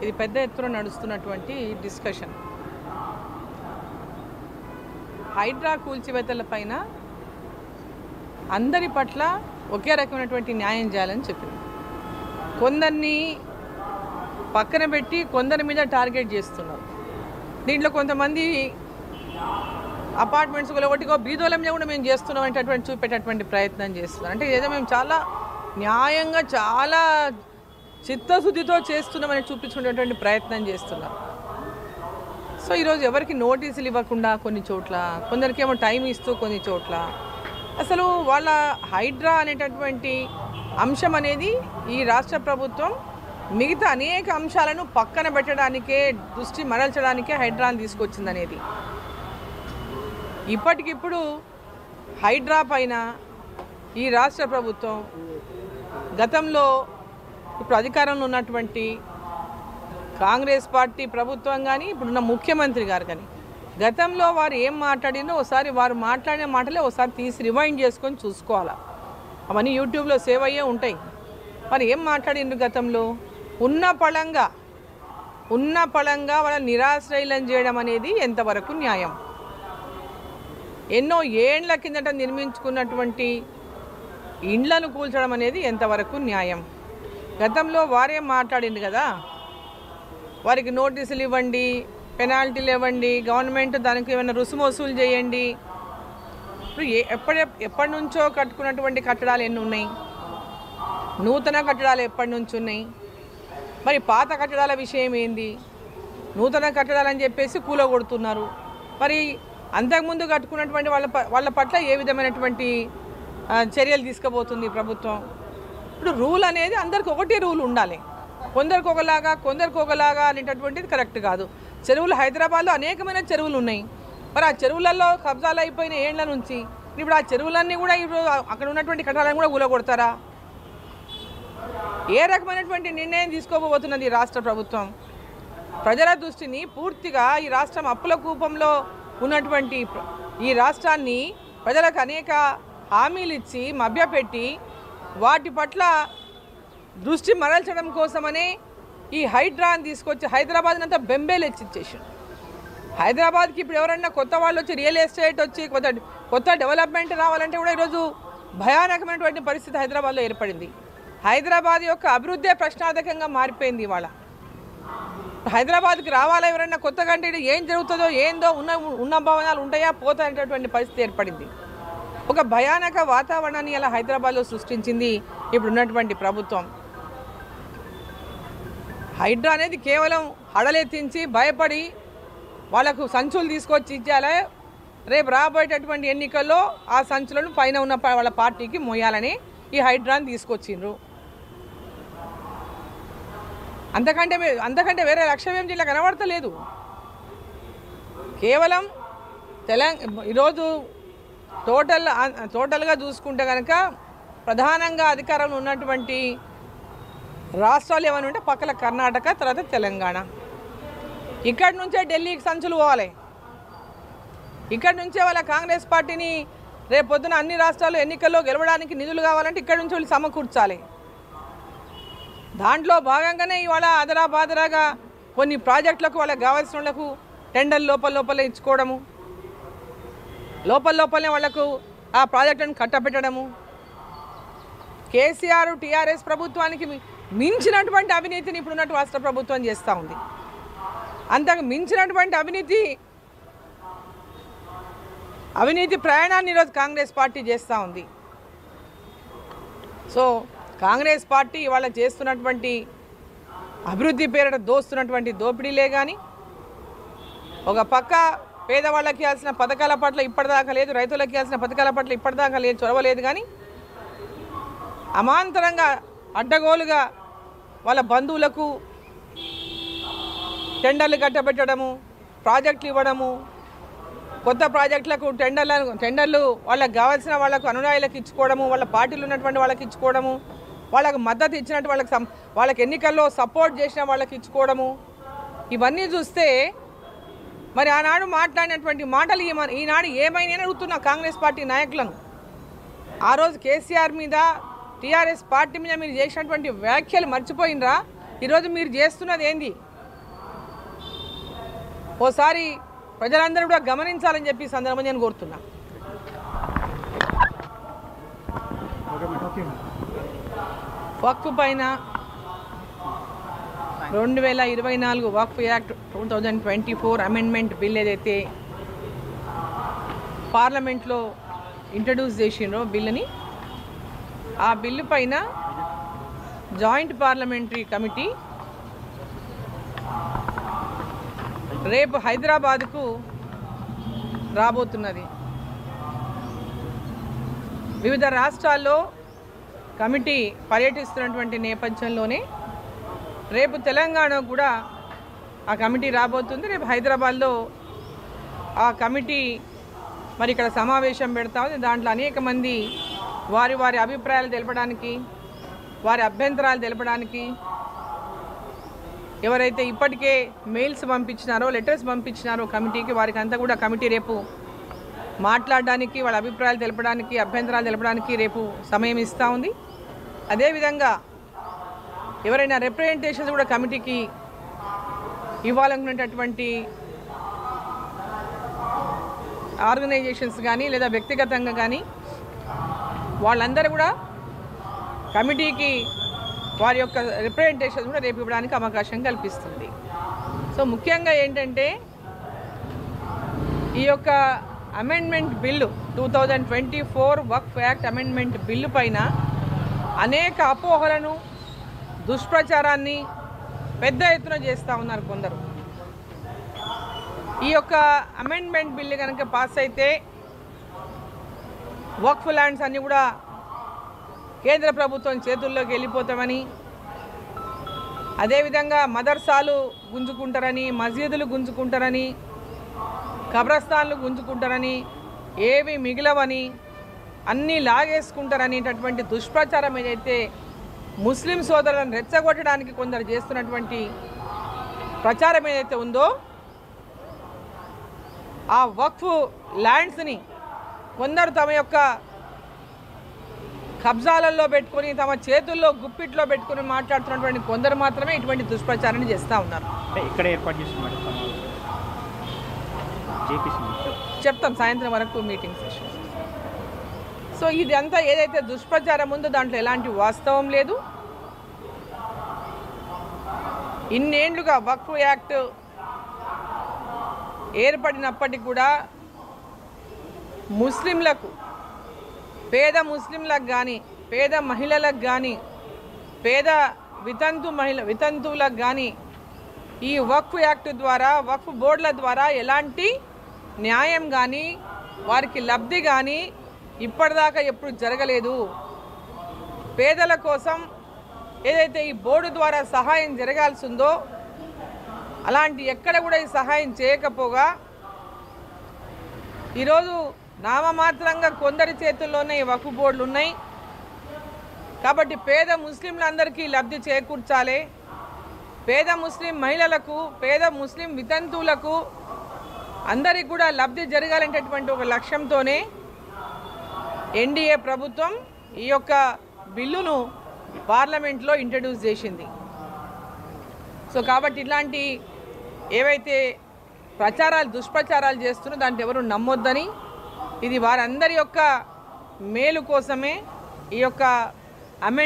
ఇది పెద్ద ఎత్తున నడుస్తున్నటువంటి డిస్కషన్. హైడ్రా కూల్చివేతల పైన అందరి పట్ల ఒకే రకమైనటువంటి న్యాయం చేయాలని చెప్పింది. కొందరిని పక్కన పెట్టి కొందరి మీద టార్గెట్ చేస్తున్నారు. దీంట్లో కొంతమంది అపార్ట్మెంట్స్ ఒకటికో బీదోల మీద కూడా మేము చేస్తున్నాం అనేటటువంటి చూపేటటువంటి ప్రయత్నం చేస్తున్నారు. అంటే ఏదో మేము చాలా న్యాయంగా చాలా చిత్తశుద్ధితో చేస్తున్నామని చూపించుకునేటువంటి ప్రయత్నం చేస్తున్నారు. సో ఈరోజు ఎవరికి నోటీసులు ఇవ్వకుండా కొన్ని చోట్ల, కొందరికేమో టైం ఇస్తూ కొన్ని చోట్ల, అసలు వాళ్ళ హైడ్రా అనేటటువంటి అంశం అనేది ఈ రాష్ట్ర ప్రభుత్వం మిగతా అనేక అంశాలను పక్కన పెట్టడానికే, దృష్టి మరల్చడానికే హైడ్రాను తీసుకొచ్చిందనేది. ఇప్పటికిప్పుడు హైడ్రా పైన ఈ రాష్ట్ర ప్రభుత్వం గతంలో ఇప్పుడు అధికారంలో ఉన్నటువంటి కాంగ్రెస్ పార్టీ ప్రభుత్వం కానీ ఇప్పుడున్న ముఖ్యమంత్రి గారు కానీ గతంలో వారు ఏం మాట్లాడినో ఒకసారి వారు మాట్లాడిన మాటలే ఒకసారి తీసి రివైండ్ చేసుకొని చూసుకోవాలి. అవన్నీ యూట్యూబ్లో సేవ్ అయ్యే ఉంటాయి. మరి ఏం మాట్లాడిండ్రు గతంలో? ఉన్న పళంగా వాళ్ళ నిరాశ్రయులను చేయడం అనేది ఎంతవరకు న్యాయం? ఎన్నో ఏండ్ల కిందట నిర్మించుకున్నటువంటి ఇండ్లను కూల్చడం అనేది ఎంతవరకు న్యాయం? గతంలో వారేం మాట్లాడింది కదా, వారికి నోటీసులు ఇవ్వండి, పెనాల్టీలు ఇవ్వండి, గవర్నమెంట్ దానికి ఏమైనా రుసుము వసూలు చేయండి. ఇప్పుడు ఎప్పటి నుంచో కట్టుకున్నటువంటి కట్టడాలు ఎన్ని ఉన్నాయి? నూతన కట్టడాలు ఎప్పటి నుంచి ఉన్నాయి? మరి పాత కట్టడాల విషయం ఏంది? నూతన కట్టడాలని చెప్పేసి కూలగొడుతున్నారు. మరి అంతకుముందు కట్టుకున్నటువంటి వాళ్ళ పట్ల ఏ విధమైనటువంటి చర్యలు తీసుకుపోతుంది ప్రభుత్వం? ఇప్పుడు రూల్ అనేది అందరికి ఒకటే రూల్ ఉండాలి. కొందరికి ఒకలాగా అనేటటువంటిది కరెక్ట్ కాదు. చెరువులు హైదరాబాద్లో అనేకమైన చెరువులు ఉన్నాయి. మరి ఆ చెరువులలో కబ్జాలు అయిపోయిన ఏండ్ల నుంచి ఇప్పుడు ఆ చెరువులన్నీ కూడా ఇప్పుడు అక్కడ ఉన్నటువంటి కట్టడాలను కూడా కూలగొడతారా? ఏ రకమైనటువంటి నిర్ణయం తీసుకోబోతున్నది రాష్ట్ర ప్రభుత్వం? ప్రజల దృష్టిని పూర్తిగా ఈ రాష్ట్రం అప్పుల కూపంలో ఉన్నటువంటి ఈ రాష్ట్రాన్ని ప్రజలకు అనేక హామీలు ఇచ్చి మభ్యపెట్టి వాటి పట్ల దృష్టి మరల్చడం కోసమనే ఈ హైడ్రాని తీసుకొచ్చి హైదరాబాద్ని అంతా బెంబేలెచ్చిచ్చేసారు. హైదరాబాద్కి ఇప్పుడు ఎవరన్నా కొత్త వాళ్ళు వచ్చి రియల్ ఎస్టేట్ వచ్చి కొత్త డెవలప్మెంట్ రావాలంటే కూడా ఈరోజు భయానకమైనటువంటి పరిస్థితి హైదరాబాద్లో ఏర్పడింది. హైదరాబాద్ యొక్క అభివృద్ధి ప్రశ్నార్థకంగా మారిపోయింది. ఇవాళ హైదరాబాద్కి రావాలా ఎవరైనా కొత్తగా అంటే ఏం జరుగుతుందో ఏందో ఉన్న భవనాలు ఉంటాయా పోతాయనేటటువంటి పరిస్థితి ఏర్పడింది. ఒక భయానక వాతావరణాన్ని ఇలా హైదరాబాద్లో సృష్టించింది ఇప్పుడున్నటువంటి ప్రభుత్వం. హైడ్రా అనేది కేవలం హడలెత్తించి భయపడి వాళ్ళకు సంచులు తీసుకొచ్చి ఇచ్చేయాలి, రేపు రాబోయేటటువంటి ఎన్నికల్లో ఆ సంచులను పైన ఉన్న వాళ్ళ పార్టీకి మోయాలని ఈ హైడ్రాని తీసుకొచ్చిండ్రు. అంతకంటే వేరే లక్ష్యం ఏం జిల్లా కనబడతలేదు. కేవలం ఈరోజు టోటల్గా చూసుకుంటే కనుక ప్రధానంగా అధికారంలో ఉన్నటువంటి రాష్ట్రాలు ఏమైనా ఉంటే పక్కల కర్ణాటక, తర్వాత తెలంగాణ. ఇక్కడి నుంచే ఢిల్లీకి సంచులు పోవాలి. ఇక్కడి నుంచే వాళ్ళ కాంగ్రెస్ పార్టీని రేపు పొద్దున అన్ని రాష్ట్రాలు ఎన్నికల్లో గెలవడానికి నిధులు కావాలంటే ఇక్కడి నుంచి వాళ్ళు సమకూర్చాలి. దాంట్లో భాగంగానే ఇవాళ అదరాబాదరాగా కొన్ని ప్రాజెక్టులకు వాళ్ళకి కావాల్సిన వాళ్ళకు టెండర్ లోపలే ఇచ్చుకోవడము, లోపలనే వాళ్లకు ఆ ప్రాజెక్టులను కట్టబెట్టడము. కేసీఆర్ టీఆర్ఎస్ ప్రభుత్వానికి మించినటువంటి అవినీతిని ఇప్పుడున్నట్టు రాష్ట్ర ప్రభుత్వం చేస్తూ ఉంది. అంతకు మించినటువంటి అవినీతి ప్రయాణాన్ని ఈరోజు కాంగ్రెస్ పార్టీ చేస్తూ ఉంది. సో కాంగ్రెస్ పార్టీ ఇవాళ చేస్తున్నటువంటి అభివృద్ధి పేరిట దోస్తున్నటువంటి దోపిడీలే కానీ, ఒక పక్క పేదవాళ్ళకి ఇవ్వాల్సిన పథకాల పట్ల ఇప్పటిదాకా లేదు, రైతులకు ఇవ్వాల్సిన పథకాల పట్ల ఇప్పటిదాకా లేదు, చొరవలేదు. కానీ అమాంతరంగా అడ్డగోలుగా వాళ్ళ బంధువులకు టెండర్లు కట్టబెట్టడము, ప్రాజెక్టులు ఇవ్వడము, కొత్త ప్రాజెక్టులకు టెండర్లు వాళ్ళకి కావాల్సిన వాళ్ళకు అనునాయులకు ఇచ్చుకోవడము, వాళ్ళ పార్టీలు ఉన్నటువంటి వాళ్ళకి ఇచ్చుకోవడము, వాళ్ళకు మద్దతు ఇచ్చినట్టు వాళ్ళకి ఎన్నికల్లో సపోర్ట్ చేసిన వాళ్ళకి ఇచ్చుకోవడము. ఇవన్నీ చూస్తే మరి ఆనాడు మాట్లాడినటువంటి మాటలు ఈనాడు ఏమైనా అడుగుతున్నా కాంగ్రెస్ పార్టీ నాయకులను. ఆ రోజు కేసీఆర్ మీద టీఆర్ఎస్ పార్టీ మీద మీరు చేసినటువంటి వ్యాఖ్యలు మర్చిపోయినరా? ఈరోజు మీరు చేస్తున్నది ఏంది? ఓసారి ప్రజలందరూ కూడా గమనించాలని చెప్పి సందర్భంగా నేను కోరుతున్నా. వక్ఫ్ పైన 2024 వక్ఫ్ యాక్ట్ 2024 అమెండ్మెంట్ బిల్ ఏదైతే పార్లమెంట్లో ఇంట్రడ్యూస్ చేసిండ్రో బిల్లుని, ఆ బిల్లు పైన జాయింట్ పార్లమెంటరీ కమిటీ రేపు హైదరాబాద్కు రాబోతున్నది. వివిధ రాష్ట్రాల్లో కమిటీ పర్యటిస్తున్నటువంటి నేపథ్యంలోనే రేపు తెలంగాణ కూడా ఆ కమిటీ రాబోతుంది. రేపు హైదరాబాద్లో ఆ కమిటీ మరి ఇక్కడ సమావేశం పెడతా ఉంది. దాంట్లో అనేక మంది వారి వారి అభిప్రాయాలు తెలపడానికి, వారి అభ్యంతరాలు తెలపడానికి, ఎవరైతే ఇప్పటికే మెయిల్స్ పంపించినారో, లెటర్స్ పంపించినారో కమిటీకి, వారికి అంతా కూడా కమిటీ రేపు మాట్లాడడానికి, వాళ్ళ అభిప్రాయాలు తెలపడానికి, అభ్యంతరాలు తెలపడానికి రేపు సమయం ఇస్తూ ఉంది. అదేవిధంగా ఎవరైనా రిప్రజెంటేషన్స్ కూడా కమిటీకి ఇవ్వాలనుకునేటటువంటి ఆర్గనైజేషన్స్ కానీ లేదా వ్యక్తిగతంగా కానీ వాళ్ళందరూ కూడా కమిటీకి వారి యొక్క రిప్రజెంటేషన్స్ కూడా రేపు ఇవ్వడానికి అవకాశం కల్పిస్తుంది. సో ముఖ్యంగా ఏంటంటే ఈ యొక్క అమెండ్మెంట్ బిల్లు 2024 వక్ఫ్ యాక్ట్ అమెండ్మెంట్ బిల్లు పైన అనేక అపోహలను, దుష్ప్రచారాన్ని పెద్ద ఎత్తున చేస్తూ ఉన్నారు కొందరు. ఈ యొక్క అమెండ్మెంట్ బిల్లు కనుక పాస్ అయితే వక్ఫ్ ల్యాండ్స్ అన్నీ కూడా కేంద్ర ప్రభుత్వం చేతుల్లోకి వెళ్ళిపోతామని, అదేవిధంగా మదర్సాలు గుంజుకుంటారని, మసీదులు గుంజుకుంటారని, కబ్రస్థాన్లు గుంజుకుంటారని, ఏవి మిగిలవని, అన్నీ లాగేసుకుంటారనేటటువంటి దుష్ప్రచారం ఏదైతే ముస్లిం సోదరులను రెచ్చగొట్టడానికి కొందరు చేస్తున్నటువంటి ప్రచారం ఏదైతే ఉందో, ఆ వక్ఫ్ ల్యాండ్స్ని కొందరు తమ యొక్క కబ్జాలలో పెట్టుకొని, తమ చేతుల్లో గుప్పిట్లో పెట్టుకుని మాట్లాడుతున్నటువంటి కొందరు మాత్రమే ఇటువంటి దుష్ప్రచారాన్ని చేస్తూ ఉన్నారు. ఇక్కడ ఏర్పాటు చేస్తున్నారు, చెప్తాం సాయంత్రం వరకు మీటింగ్ సెషన్. సో ఇదంతా ఏదైతే దుష్ప్రచారం ఉందో దాంట్లో ఎలాంటి వాస్తవం లేదు. ఇన్నేళ్లుగా వక్ఫ్ యాక్ట్ ఏర్పడినప్పటికీ కూడా ముస్లింలకు, పేద ముస్లింలకు కానీ, పేద మహిళలకు కానీ, పేద వితంతువులకు కానీ ఈ వక్ఫ్ యాక్ట్ ద్వారా, వక్ఫ్ బోర్డుల ద్వారా ఎలాంటి న్యాయం కానీ, వారికి లబ్ధి కానీ ఇప్పటిదాకా ఎప్పుడు జరగలేదు. పేదల కోసం ఏదైతే ఈ బోర్డు ద్వారా సహాయం జరగాల్సి ఉందో అలాంటి ఎక్కడ కూడా ఈ సహాయం చేయకపోగా ఈరోజు నామమాత్రంగా కొందరి చేతుల్లోనే ఈ వక్ఫ్ బోర్డులు ఉన్నాయి. కాబట్టి పేద ముస్లింలందరికీ లబ్ధి చేకూర్చాలి, పేద ముస్లిం మహిళలకు, పేద ముస్లిం వితంతువులకు అందరికీ కూడా లబ్ధి జరగాలనేటటువంటి ఒక లక్ష్యంతోనే ఎన్డీఏ ప్రభుత్వం ఈ యొక్క బిల్లును పార్లమెంట్లో ఇంట్రడ్యూస్ చేసింది. సో కాబట్టి ఇట్లాంటి ఏవైతే ప్రచారాలు, దుష్ప్రచారాలు చేస్తున్నో దాంట్లో ఎవరు నమ్మొద్దని, ఇది వారందరి యొక్క మేలు కోసమే ఈ యొక్క అమెండ్